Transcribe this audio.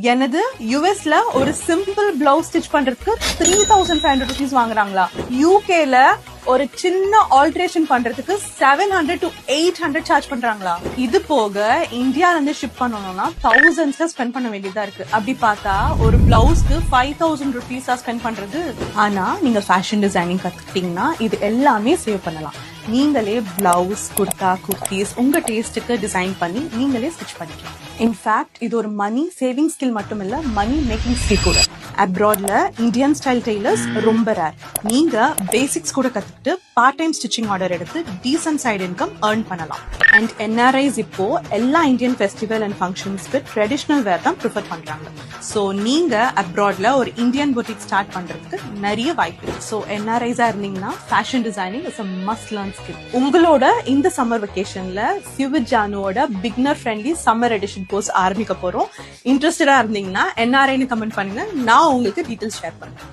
எனது யுஎஸ்ல ஒரு simple blouse stitch பண்றதுக்கு 3500 rupees வாங்குறாங்களா? யூகேல ஒரு சின்ன ஆல்ட்ரேஷன் பண்றதுக்கு 700 to 800 சார்ஜ் பண்றாங்களா? இது போக இந்தியால இருந்து ஷிப் பண்ணணும்னா thousands ஸ்பெண்ட் பண்ண வேண்டியதா இருக்கு. அப்படி பார்த்தா ஒரு பிளவுஸ்க்கு 5000 rupees ஸ்பெண்ட் பண்றது. ஆனா நீங்க ஃபேஷன் டிசைனிங் கத்துக்கிட்டீங்கன்னா இது எல்லாமே சேவ் பண்ணலாம். நீங்களே பிளவுஸ், குர்தா, குர்த்திஸ் உங்க டேஸ்டுக்கு டிசைன் பண்ணி நீங்களே ஸ்டிச் பண்ணிக்கலாம். இன்ஃபேக்ட் இது ஒரு மணி சேவிங் ஸ்கில் மட்டும் இல்ல, மணி மேக்கிங் ஸ்கில் கூட. அப்ராட்ல இந்தியன் ஸ்டைல் டெய்லர்ஸ் ரொம்ப ரேர். நீங்க பேசிக்ஸ் கூட கத்துக்கிட்டு பார்ட் டைம் ஸ்டிச்சிங் ஆர்டர் எடுத்து டீசன்ட் சைடு இன்கம் ஏர்ன் பண்ணலாம். அண்ட் என்ஆர்ஐஸ் இப்போ எல்லா இந்தியன் ஃபெஸ்டிவல் அண்ட் ஃபங்க்ஷன்ஸ்க்கு ட்ரெடிஷனல் வேர் தான் ப்ரிஃபர் பண்றாங்க. ஸோ நீங்க அப்ராட்ல ஒரு இந்தியன் பொட்டிக் ஸ்டார்ட் பண்றதுக்கு நிறைய வாய்ப்பு இருக்கு. ஸோ என்ஆர்ஐஸா இருந்தீங்கன்னா fashion designing is a must learn skill. உங்களோட இந்த சம்மர் வெக்கேஷன்ல சிவித் ஜானுவோட beginner friendly summer edition course ஆரம்பிக்க போறோம். இன்ட்ரெஸ்டடா இருந்தீங்கன்னா என்ஆர்ஐன்னு கமெண்ட் பண்ணுங்க, நான் உங்களுக்கு டீடைல்ஸ் ஷேர் பண்றேன்.